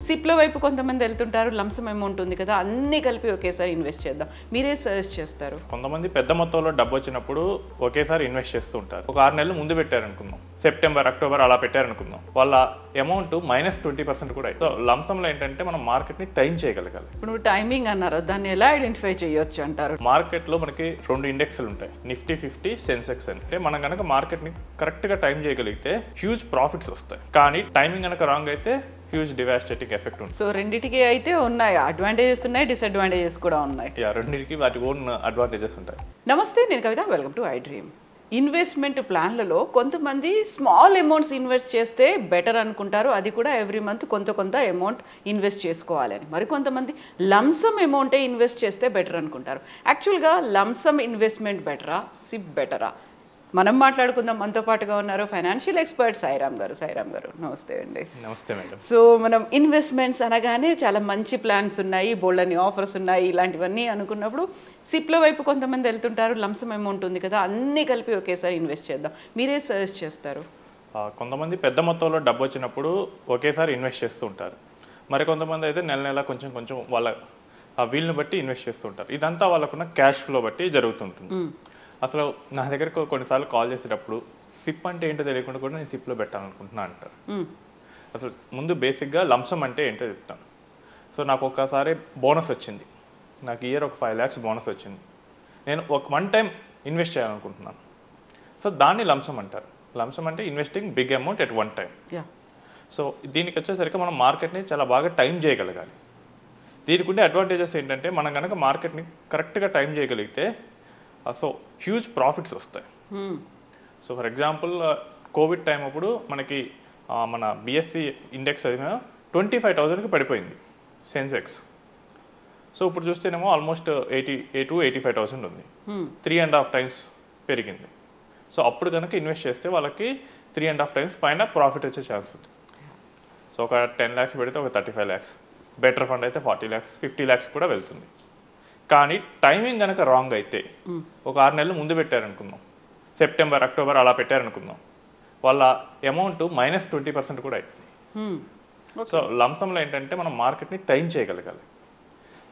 సిప్ల వైపు కొంతమంది వెళ్తుంటారు, లంసమ్ అమౌంట్ ఉంది కదా, అన్నీ కలిపి ఒకేసారి ఇన్వెస్ట్ చేద్దాం. మీరే సజెస్ట్ చేస్తారు? కొంతమంది పెద్ద మొత్తంలో డబ్బు వచ్చినప్పుడు ఒకేసారి ఇన్వెస్ట్ చేస్తూ ఉంటారు. ఒక 6 నెలలు ముందు పెట్టారనుకుందాం, సెప్టెంబర్ అక్టోబర్ అలా పెట్టారనుకుందాం, వాళ్ళ అమౌంట్ -20% కూడా అయితే. సో లంసంలో ఏంటంటే మనం మార్కెట్ని టైం చేయగలగాలి. ఇప్పుడు టైమింగ్ అన్నారు, దాన్ని ఎలా ఐడెంటిఫై చేయొచ్చు అంటారు? మార్కెట్లో మనకి 2 ఇండెక్స్లు ఉంటాయి, నిఫ్టీ 50, సెన్సెక్స్ అని. అంటే మనం కనుక మార్కెట్ని కరెక్ట్గా టైం చేయగలిగితే హ్యూజ్ ప్రాఫిట్స్ వస్తాయి. కానీ టైమింగ్ కనుక రాంగ్ అయితే హ్యూజ్ డివాస్టేటింగ్ ఎఫెక్ట్ ఉంటుంది. సో రెండింటికి అయితే ఉన్నాయి, అడ్వాంటేజెస్ ఉన్నాయి, డిసడ్వాంటేజెస్ కూడా ఉన్నాయి. రెండింటికి వాటి ఓన్ అడ్వాంటేజెస్ ఉంటాయి. నమస్తే, నేను Kavitha, welcome to I dream. Investment ప్లాన్లలో కొంతమంది స్మాల్ అమౌంట్స్ ఇన్వెస్ట్ చేస్తే బెటర్ అనుకుంటారు, అది కూడా ఎవ్రీ మంత్ కొంత అమౌంట్ ఇన్వెస్ట్ చేసుకోవాలని. మరి కొంతమంది లంసమ్ అమౌంటే ఇన్వెస్ట్ చేస్తే బెటర్ అనుకుంటారు. యాక్చువల్గా లంసమ్ ఇన్వెస్ట్మెంట్ బెటరా, సిప్ బెటరా? మనం మాట్లాడుకుందాం. మనతో పాటుగా ఉన్నారు ఫైనాన్షియల్ ఎక్స్పర్ట్ సాయిరామ్ గారు. సాయిరామ్ గారు, నమస్తే అండి. నమస్తే మేడం. సో మనం ఇన్వెస్ట్మెంట్స్ అనగానే చాలా మంచి ప్లాన్స్ ఉన్నాయి, బోల్డని ఆఫర్స్ ఉన్నాయి, ఇలాంటివన్నీ అనుకున్నప్పుడు సిప్ల వైపు కొంతమంది వెళ్తుంటారు, లంసమ్ అమౌంట్ ఉంది కదా, అన్నీ కలిపి ఒకేసారి ఇన్వెస్ట్ చేద్దాం. మీరే సజెస్ట్ చేస్తారు? కొంతమంది పెద్ద మొత్తంలో డబ్బు వచ్చినప్పుడు ఒకేసారి ఇన్వెస్ట్ చేస్తూ ఉంటారు. మరి కొంతమంది అయితే నెల నెల కొంచెం వాళ్ళ వీళ్ళని బట్టి ఇన్వెస్ట్ చేస్తూ ఉంటారు. ఇదంతా వాళ్ళకున్న క్యాష్ ఫ్లో బట్టి జరుగుతుంటుంది. అసలు నా దగ్గరకు కొన్నిసార్లు కాల్ చేసేటప్పుడు సిప్ అంటే ఏంటో తెలియకుండా కూడా నేను సిప్లో పెట్టాలనుకుంటున్నా అంటారు. అసలు ముందు బేసిక్గా లంసమ్ అంటే ఏంటో చెప్తాను. సో నాకు ఒకసారి బోనస్ వచ్చింది, నాకు ఇయర్ ఒక 5 lakhs బోనస్ వచ్చింది. నేను ఒక 1 time ఇన్వెస్ట్ చేయాలనుకుంటున్నాను. సో దాన్ని లంసమ్ అంటారు. లంసమ్ అంటే investing big amount at 1 time. So దీనికి వచ్చేసరికి మనం మార్కెట్ని చాలా బాగా టైం చేయగలగాలి. దీనికి ఉండే అడ్వాంటేజెస్ ఏంటంటే మనం కనుక మార్కెట్ని కరెక్ట్గా టైం చేయగలిగితే సో హ్యూజ్ ప్రాఫిట్స్ వస్తాయి. So for example Covid time అప్పుడు మనకి మన బిఎస్సి ఇండెక్స్ అది 25,000కి పడిపోయింది సెన్సెక్స్. సో ఇప్పుడు చూస్తేనేమో ఆల్మోస్ట్ 85,000 ఉంది, 3.5 times పెరిగింది. సో అప్పుడు కనుక ఇన్వెస్ట్ చేస్తే వాళ్ళకి 3.5 times పైన ప్రాఫిట్ వచ్చే ఛాన్స్ ఉంది. సో ఒక 10 lakhs పెడితే ఒక 35 lakhs, బెటర్ ఫండ్ అయితే 40 lakhs, 50 lakhs కూడా వెళ్తుంది. కానీ టైమింగ్ కనుక రాంగ్ అయితే, ఒక 6 నెలలు ముందు పెట్టారనుకుందాం, సెప్టెంబర్ అక్టోబర్ అలా పెట్టారనుకుందాం, వాళ్ళ అమౌంట్ -20% కూడా అవుతుంది. సో లంసంలో ఏంటంటే మనం మార్కెట్ని టైం చేయగలగాలి.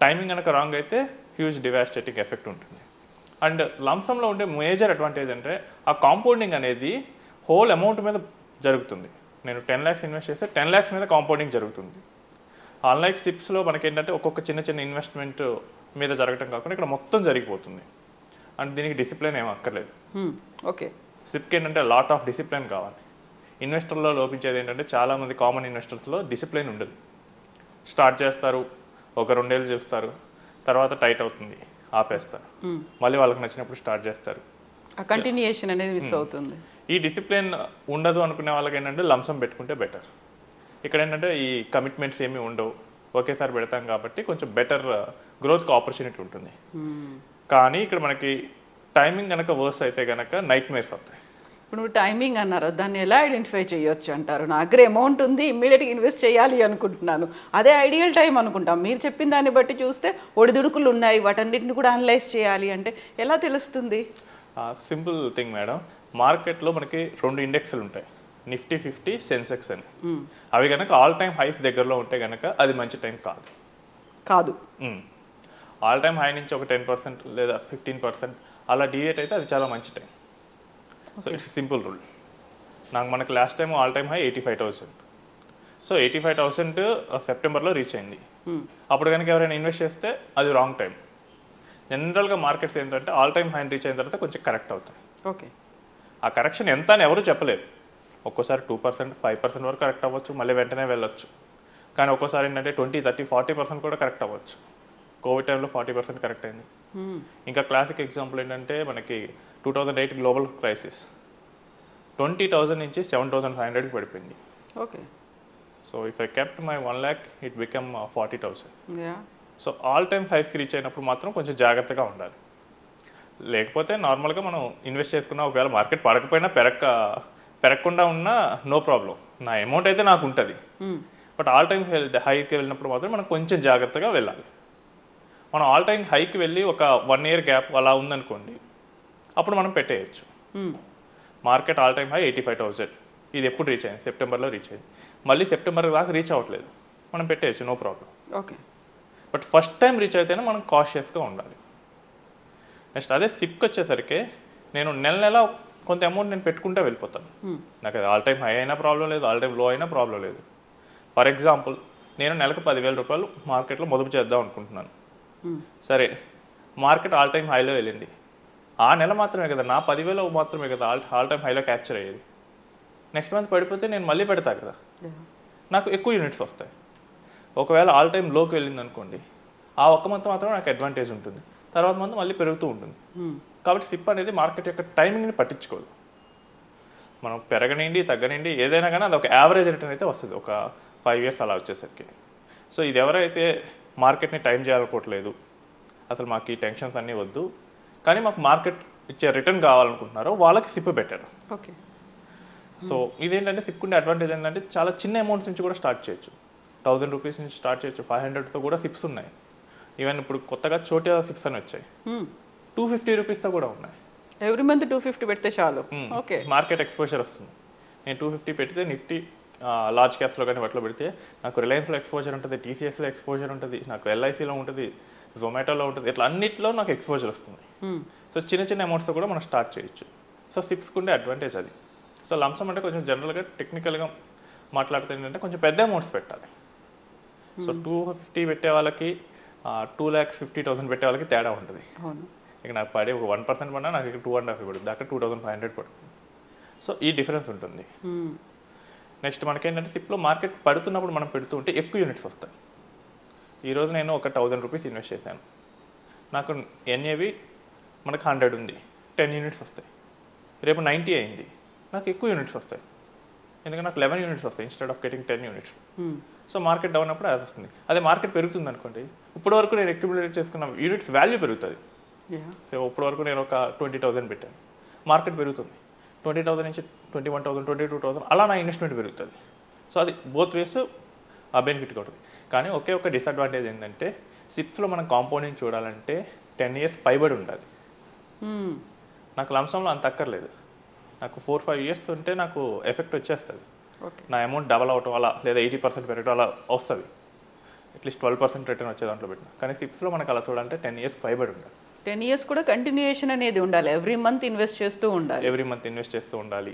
టైమింగ్ కనుక రాంగ్ అయితే హ్యూజ్ డివాస్టేటింగ్ ఎఫెక్ట్ ఉంటుంది. అండ్ లంసంలో ఉండే మేజర్ అడ్వాంటేజ్ అంటే ఆ కాంపౌండింగ్ అనేది హోల్ అమౌంట్ మీద జరుగుతుంది. నేను 10 lakhs ఇన్వెస్ట్ చేస్తే 10 lakhs మీద కాంపౌండింగ్ జరుగుతుంది. అన్లైక్ సిప్స్లో మనకి ఏంటంటే ఒక్కొక్క చిన్న ఇన్వెస్ట్మెంట్ మీద జరగటం కాకుండా ఇక్కడ మొత్తం జరిగిపోతుంది. అండ్ దీనికి డిసిప్లిన్ ఏం అక్కర్లేదు. ఓకే, సిప్కి ఏంటంటే లాట్ ఆఫ్ డిసిప్లిన్ కావాలి. ఇన్వెస్టర్లో లోపించేది ఏంటంటే చాలామంది కామన్ ఇన్వెస్టర్స్లో డిసిప్లిన్ ఉండదు. స్టార్ట్ చేస్తారు, ఒక 2 ఏళ్ళు చూస్తారు, తర్వాత టైట్ అవుతుంది, ఆపేస్తారు, మళ్ళీ వాళ్ళకి నచ్చినప్పుడు స్టార్ట్ చేస్తారు. కంటిన్యూయేషన్ అనేది మిస్ అవుతుంది. ఈ డిసిప్లిన్ ఉండదు అనుకునే వాళ్ళకి ఏంటంటే లంసమ్ పెట్టుకుంటే బెటర్. ఇక్కడ ఏంటంటే ఈ కమిట్మెంట్స్ ఏమీ ఉండవు, ఒకేసారి పెడతాం కాబట్టి కొంచెం బెటర్ గ్రోత్కి ఆపర్చునిటీ ఉంటుంది. కానీ ఇక్కడ మనకి టైమింగ్ కనుక వర్స్ అయితే కనుక నైట్ మేర్స్ అవుతాయి. ఇప్పుడు టైమింగ్ అన్నారు, దాన్ని ఎలా ఐడెంటిఫై చేయొచ్చు అంటారు? నా దగ్గర అమౌంట్ ఉంది, ఇమ్మీడియట్గా ఇన్వెస్ట్ చేయాలి అనుకుంటున్నాను, అదే ఐడియల్ టైం అనుకుంటాం. మీరు చెప్పిన దాన్ని బట్టి చూస్తే ఒడిదుడుకులు ఉన్నాయి, వాటన్నిటిని కూడా అనలైజ్ చేయాలి అంటే ఎలా తెలుస్తుంది? సింపుల్ థింగ్ మేడం, మార్కెట్లో మనకి 2 ఇండెక్స్లు ఉంటాయి, నిఫ్టీ 50, సెన్సెక్స్ అని. అవి కనుక ఆల్ టైమ్ హైస్ దగ్గరలో ఉంటే కనుక అది మంచి టైం కాదు. ఆల్ టైమ్ హై నుంచి ఒక 10% లేదా 15% అలా డివియేట్ అయితే అది చాలా మంచి time. So it's simple rule. మనకి last time all time high 85,000. So 85,000 సెప్టెంబర్లో రీచ్ అయింది. అప్పుడు కనుక ఎవరైనా ఇన్వెస్ట్ చేస్తే అది రాంగ్ టైం. జనరల్గా మార్కెట్స్ ఏంటంటే ఆల్ టైమ్ హై రీచ్ అయిన తర్వాత కొంచెం కరెక్ట్ అవుతాయి. ఓకే, ఆ కరెక్షన్ ఎంత అని ఎవరు చెప్పలేరు. ఒక్కోసారి 2%, 5% వరకు కరెక్ట్ అవ్వచ్చు, మళ్ళీ వెంటనే వెళ్ళొచ్చు. కానీ ఒక్కోసారి ఏంటంటే 20, 30, 40% కూడా కరెక్ట్ అవ్వచ్చు. కోవిడ్ టైంలో 40% కరెక్ట్ అయింది. ఇంకా క్లాసిక్ ఎగ్జాంపుల్ ఏంటంటే మనకి 2008 గ్లోబల్ క్రైసిస్ 20,000 నుంచి 7,500కి పడిపోయింది. Okay, so if I kept my 1 lakh it become 40,000. So all time హైస్కి రీచ్ అయినప్పుడు మాత్రం కొంచెం జాగ్రత్తగా ఉండాలి. లేకపోతే నార్మల్గా మనం ఇన్వెస్ట్ చేసుకున్న ఒకవేళ మార్కెట్ పడకపోయినా పెరగకుండా ఉన్నా నో ప్రాబ్లం, నా అమౌంట్ అయితే నాకు ఉంటుంది. బట్ ఆల్ టైమ్ హైకి వెళ్ళినప్పుడు మాత్రం మనం కొంచెం జాగ్రత్తగా వెళ్ళాలి. మనం ఆల్ టైమ్ హైకి వెళ్ళి ఒక 1 year గ్యాప్ అలా ఉందనుకోండి, అప్పుడు మనం పెట్టేయచ్చు. మార్కెట్ ఆల్ టైమ్ హై 85,000, ఇది ఎప్పుడు రీచ్ అయింది? సెప్టెంబర్లో రీచ్ అయింది. మళ్ళీ సెప్టెంబర్ దాకా రీచ్ అవ్వట్లేదు, మనం పెట్టేయచ్చు, no problem. Okay. But first time reach అయితేనే మనం కాషియస్గా ఉండాలి. నెక్స్ట్ అదే సిప్కి వచ్చేసరికి నేను నెల కొంత అమౌంట్ నేను పెట్టుకుంటే వెళ్ళిపోతాను. నాకు అది ఆల్ టైమ్ హై అయినా ప్రాబ్లం లేదు, ఆల్ టైమ్ లో అయినా ప్రాబ్లం లేదు. ఫర్ ఎగ్జాంపుల్ నేను నెలకు 10,000 రూపాయలు మార్కెట్లో మొదలు చేద్దాం అనుకుంటున్నాను. సరే, మార్కెట్ ఆల్ టైమ్ హైలో వెళ్ళింది. ఆ నెల మాత్రమే కదా, నా 10,000 మాత్రమే కదా ఆల్ టైమ్ హైలో క్యాప్చర్ అయ్యేది. నెక్స్ట్ మంత్ పడిపోతే నేను మళ్ళీ పెడతా కదా, నాకు ఎక్కువ యూనిట్స్ వస్తాయి. ఒకవేళ ఆల్ టైమ్ లోకి వెళ్ళింది అనుకోండి, ఆ ఒక్క మంత్ మాత్రం నాకు అడ్వాంటేజ్ ఉంటుంది, తర్వాత మంత్ మళ్ళీ పెరుగుతూ ఉంటుంది. కాబట్టి సిప్ అనేది మార్కెట్ యొక్క టైమింగ్ని పట్టించుకోదు. మనం పెరగనిండి తగ్గనిండి ఏదైనా కానీ అది ఒక యావరేజ్ రిటర్న్ అయితే వస్తుంది ఒక 5 years అలా వచ్చేసరికి. సో ఇది ఎవరైతే మార్కెట్ని టైం చేయాలనుకోవట్లేదు, అసలు మాకు ఈ టెన్షన్స్ అన్నీ వద్దు, కానీ మాకు మార్కెట్ ఇచ్చే రిటర్న్ కావాలనుకుంటున్నారో వాళ్ళకి సిప్ బెటర్. ఓకే. సో ఇదేంటంటే సిప్ ఉండే అడ్వాంటేజ్ ఏంటంటే చాలా చిన్న అమౌంట్స్ నుంచి కూడా స్టార్ట్ చేయొచ్చు. 1000 రూపీస్ నుంచి స్టార్ట్ చేయొచ్చు, 500తో కూడా సిప్స్ ఉన్నాయి. ఈవెన్ ఇప్పుడు కొత్తగా చోటా సిప్స్ అని వచ్చాయి, 250 రూపీస్తో కూడా ఉన్నాయి. ఎవ్రీ మంత్ 250 పెడితే చాలు. ఓకే. మార్కెట్ ఎక్స్పోజర్ వస్తుంది. నేను 250 పెడితే నిఫ్టీ లార్జ్ క్యాప్స్లో కానీ వాటిలో పెడితే నాకు రిలయన్స్లో ఎక్స్పోజర్ ఉంటుంది, టీసీఎస్లో ఎక్స్పోజర్ ఉంటుంది, నాకు ఎల్ఐసిలో ఉంటుంది, జొమాటోలో ఉంటుంది, ఇట్లా అన్నిట్లో నాకు ఎక్స్పోజర్ వస్తుంది. సో చిన్న చిన్న అమౌంట్స్తో కూడా మనం స్టార్ట్ చేయొచ్చు. సో సిప్స్కి ఉండే అడ్వాంటేజ్ అది. సో లంసమ్ అంటే కొంచెం జనరల్గా టెక్నికల్గా మాట్లాడితే ఏంటంటే కొంచెం పెద్ద అమౌంట్స్ పెట్టాలి. సో 250 పెట్టే వాళ్ళకి 2,50,000 పెట్టే వాళ్ళకి తేడా ఉంటుంది. ఇక నాకు పడే ఒక 1% పడినా నాకు ఇక్కడ 2.5 పడుతుంది, అక్కడ 2,500 పడుతుంది. సో ఈ డిఫరెన్స్ ఉంటుంది. నెక్స్ట్ మనకేంటంటే సిప్లో మార్కెట్ పడుతున్నప్పుడు మనం పెడుతూ ఉంటే ఎక్కువ యూనిట్స్ వస్తాయి. ఈరోజు నేను ఒక 1,000 రూపీస్ ఇన్వెస్ట్ చేశాను, నాకు ఎన్ఏవి మనకు 100 ఉంది, 10 యూనిట్స్ వస్తాయి. రేపు 90 అయింది, నాకు ఎక్కువ యూనిట్స్ వస్తాయి, ఎందుకంటే నాకు 11 యూనిట్స్ వస్తాయి instead of getting 10 units. So market down అప్పుడు అది వస్తుంది. అదే మార్కెట్ పెరుగుతుంది అనుకోండి, ఇప్పటి వరకు నేను అక్యుములేట్ చేసుకున్న యూనిట్స్ వాల్యూ పెరుగుతుంది. సో ఇప్పటి వరకు నేను ఒక 20,000 పెట్టాను, మార్కెట్ పెరుగుతుంది, 20,000 నుంచి 21,000, 22,000 అలా నా ఇన్వెస్ట్మెంట్ పెరుగుతుంది. సో అది బోత్ వేస్ ఆ బెనిఫిట్ ఉంటుంది. కానీ ఒకే ఒక డిసడ్వాంటేజ్ ఏంటంటే సిప్స్లో మనం కాంపౌండింగ్ చూడాలంటే 10 years పైబడి ఉండాలి. నాకు లంసంలో అంత అక్కర్లేదు, నాకు 4-5 years ఉంటే నాకు ఎఫెక్ట్ వచ్చేస్తుంది. నా అమౌంట్ డబల్ అవటం అలా, లేదా 80% పెరగడం అలా వస్తుంది, అట్లీస్ట్ 12% రిటర్న్ వచ్చే దాంట్లో పెట్టిన. కానీ సిప్స్లో మనకు అలా చూడాలంటే 10 years పైబడి ఉండాలి. 10 years కూడా కంటిన్యూయేషన్ అనేది ఉండాలి, ఎవ్రీ మంత్ ఇన్వెస్ట్ చేస్తూ ఉండాలి.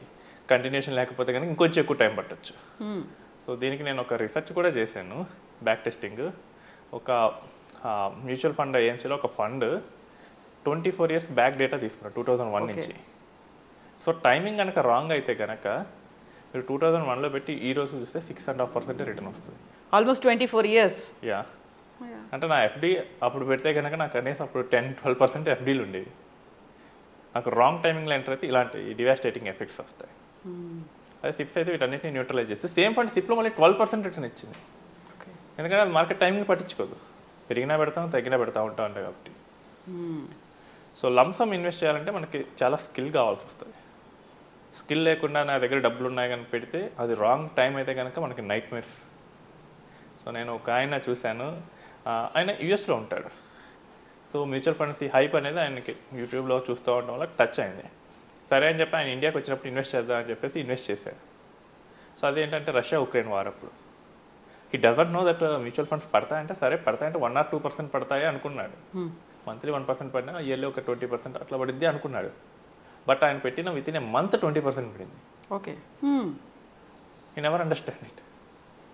కంటిన్యూషన్ లేకపోతే కనుక ఇంకొంచెం ఎక్కువ టైం పట్టచ్చు. సో దీనికి నేను ఒక రీసెర్చ్ కూడా చేశాను, బ్యాక్ టెస్టింగ్. ఒక మ్యూచువల్ ఫండ్ ఏఎంసీలో ఒక ఫండ్ 24 years బ్యాక్ డేటా తీసుకున్నాను 2001 నుంచి. సో టైమింగ్ కనుక రాంగ్ అయితే కనుక మీరు 2001లో పెట్టి ఈ రోజు చూస్తే 6.5% రిటర్న్ వస్తుంది. Almost 24 years. యా, అంటే నా ఎఫ్డి అప్పుడు పెడితే కనుక నాకు కనీసం అప్పుడు 10-12% ఎఫ్డీలు ఉండేవి. నాకు రాంగ్ టైమింగ్లో ఎంటర్ అయితే ఇలాంటి డివాస్టేటింగ్ ఎఫెక్ట్స్ వస్తాయి. అదే సిప్స్ అయితే వీటన్నిటిని న్యూట్రలైజ్ చేస్తే సేమ్ ఫండ్ సిప్లో మళ్ళీ 12% రిటర్న్ ఇచ్చింది. ఎందుకంటే అది మార్కెట్ టైమింగ్ పట్టించుకోదు, పెరిగినా పెడతాం తగ్గినా పెడతా ఉంటా అంటే కాబట్టి. సో లంసమ్ ఇన్వెస్ట్ చేయాలంటే మనకి చాలా స్కిల్ కావాల్సి వస్తుంది. స్కిల్ లేకుండా నా దగ్గర డబ్బులు ఉన్నాయి కనుక పెడితే అది రాంగ్ టైం అయితే కనుక మనకి నైట్ మేర్స్. సో నేను ఒక ఆయన చూశాను, ఆయన యూఎస్లో ఉంటాడు. సో మ్యూచువల్ ఫండ్స్ ఈ హైప్ అనేది ఆయనకి యూట్యూబ్లో చూస్తూ ఉండడం వల్ల టచ్ అయింది. సరే అని చెప్పి ఆయన ఇండియాకి వచ్చినప్పుడు ఇన్వెస్ట్ చేద్దాం అని చెప్పేసి ఇన్వెస్ట్ చేశాడు. సో అదేంటంటే రష్యా ఉక్రెయిన్ వార్ అప్పుడు he doesn't know that mutual funds పడతాయంటే, సరే పడతాయంటే 1 or 2% పడతాయి అనుకున్నాడు. మంత్లీ 1% పడినా ఇయర్లీ ఒక 20% అట్లా పడింది అనుకున్నాడు. బట్ ఆయన పెట్టిన విత్ ఇన్ ఏ మంత్ 20% పడింది. ఓకే. ఈ నెవర్ అండర్స్టాండ్ ఇట్.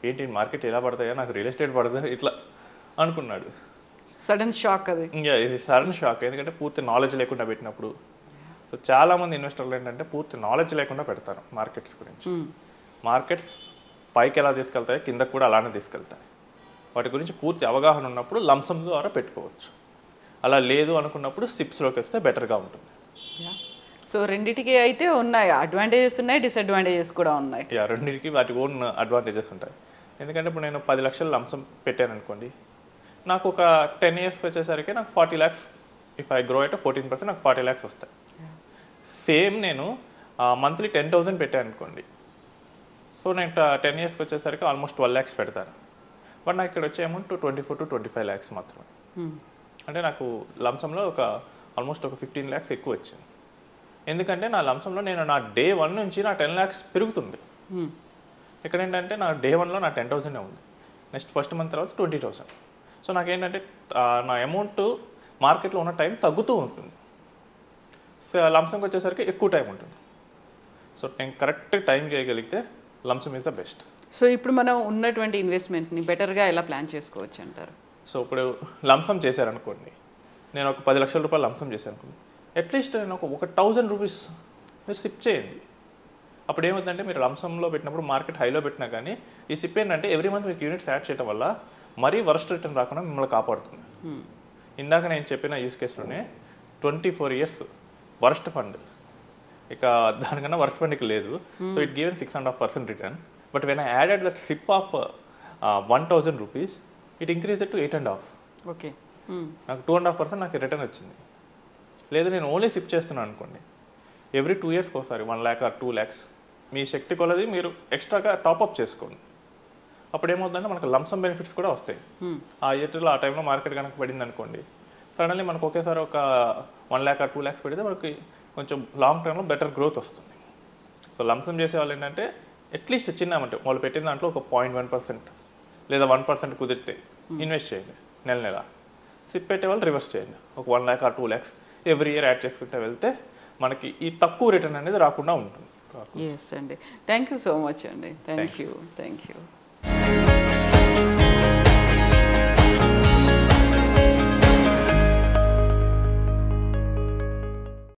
ఏంటి మార్కెట్ ఎలా పడతాయో, నాకు రియల్ ఎస్టేట్ పడదా ఇట్లా అనుకున్నాడు. సడన్ షాక్ అది. ఇంకా ఇది సడన్ షాక్, ఎందుకంటే పూర్తి నాలెడ్జ్ లేకుండా పెట్టినప్పుడు. సో చాలామంది ఇన్వెస్టర్లు ఏంటంటే పూర్తి నాలెడ్జ్ లేకుండా పెడతారు మార్కెట్స్ గురించి. మార్కెట్స్ పైకి ఎలా తీసుకెళ్తాయో కిందకు కూడా అలానే తీసుకెళ్తాయి. వాటి గురించి పూర్తి అవగాహన ఉన్నప్పుడు లంసమ్ ద్వారా పెట్టుకోవచ్చు. అలా లేదు అనుకున్నప్పుడు సిప్స్లోకి వస్తే బెటర్గా ఉంటుంది. సో రెండింటికి అయితే ఉన్నాయి అడ్వాంటేజెస్ ఉన్నాయి, డిసడ్వాంటేజెస్ కూడా ఉన్నాయి. రెండింటికి వాటి ఓన్ అడ్వాంటేజెస్ ఉంటాయి. ఎందుకంటే ఇప్పుడు నేను 10 లక్షలు లంసమ్ పెట్టాను అనుకోండి, నాకు ఒక 10 yearsకి వచ్చేసరికి నాకు 40 lakhs, ఇఫ్ ఐ గ్రో అయితే 14% నాకు 40 lakhs వస్తాయి. సేమ్ నేను మంత్లీ 10,000 పెట్టాను అనుకోండి, సో నేను 10 yearsకి వచ్చేసరికి ఆల్మోస్ట్ 12 lakhs పెడతాను. బట్ నాకు ఇక్కడ వచ్చే అమౌంట్ 24 to 25 lakhs మాత్రమే. అంటే నాకు లంసంలో ఒక ఆల్మోస్ట్ ఒక 15 lakhs ఎక్కువ వచ్చింది. ఎందుకంటే నా లంసంలో నేను నా డే 1 నుంచి నా 10 lakhs పెరుగుతుంది. ఇక్కడ ఏంటంటే నా డే 1లో నా 10,000 ఉంది, నెక్స్ట్ ఫస్ట్ మంత్ తర్వాత 20,000. సో నాకేంటంటే నా అమౌంట్ మార్కెట్లో ఉన్న టైం తగ్గుతూ ఉంటుంది. సో లంసంకి వచ్చేసరికి ఎక్కువ టైం ఉంటుంది. సో నేను కరెక్ట్ టైం చేయగలిగితే lump sum is the best. So ఇప్పుడు మనం ఉన్నటువంటి ఇన్వెస్ట్మెంట్స్ని బెటర్గా ఎలా ప్లాన్ చేసుకోవచ్చు అంటారు? సో ఇప్పుడు లంసమ్ చేశారనుకోండి, నేను ఒక 10 లక్షల రూపాయలు లంసమ్ చేశాను అనుకోండి, అట్లీస్ట్ నేను ఒక 1,000 రూపీస్ మీరు సిప్ చేయండి. అప్పుడు ఏమవుతుందంటే మీరు లంసంలో పెట్టినప్పుడు మార్కెట్ హైలో పెట్టినా కానీ ఈ సిప్ ఏంటంటే ఎవ్రీ మంత్ మీకు యూనిట్స్ యాడ్ చేయడం వల్ల మరీ వరస్ట్ రిటర్న్ రాకుండా మిమ్మల్ని కాపాడుతుంది. ఇందాక నేను చెప్పిన యూస్ కేసులోనే 24 years వరస్ట్ ఫండ్, ఇక దానికన్నా వరస్ట్ ఫండ్ ఇక లేదు. So it given 6.5% return. But when I added that SIP of 1,000 rupees it increase to 8.5. Okay, నాకు 2.5% నాకు రిటర్న్ వచ్చింది. లేదా నేను ఓన్లీ సిప్ చేస్తున్నాను అనుకోండి, ఎవ్రీ 2 yearsకి ఒకసారి 1 lakh or 2 lakhs మీ శక్తి కొలది మీరు ఎక్స్ట్రాగా టాప్అప్ చేసుకోండి. అప్పుడు ఏమవుతుందంటే మనకు లంసమ్ బెనిఫిట్స్ కూడా వస్తాయి. ఆ ఇయర్లో ఆ టైంలో మార్కెట్ కనుక పడింది అనుకోండి, సడన్లీ మనకు ఒకేసారి ఒక 1 lakh or 2 lakhs పెడితే మనకి కొంచెం లాంగ్ టర్మ్లో బెటర్ గ్రోత్ వస్తుంది. సో లంసమ్ చేసే వాళ్ళు ఏంటంటే అట్లీస్ట్ చిన్న అమౌంట్ వాళ్ళు పెట్టిన దాంట్లో ఒక 0.1% లేదా 1% కుదిరితే ఇన్వెస్ట్ చేయండి నెల. సిప్ పెట్టే వాళ్ళు రివర్స్ చేయండి, ఒక 1 lakh or 2 lakhs every year add చేసుకుంటే వెళ్తే మనకి ఈ తక్కువ రిటర్న్ అనేది రాకుండా ఉంటుంది. ఎస్ అండి, థ్యాంక్ యూ సో మచ్ అండి. Thank you.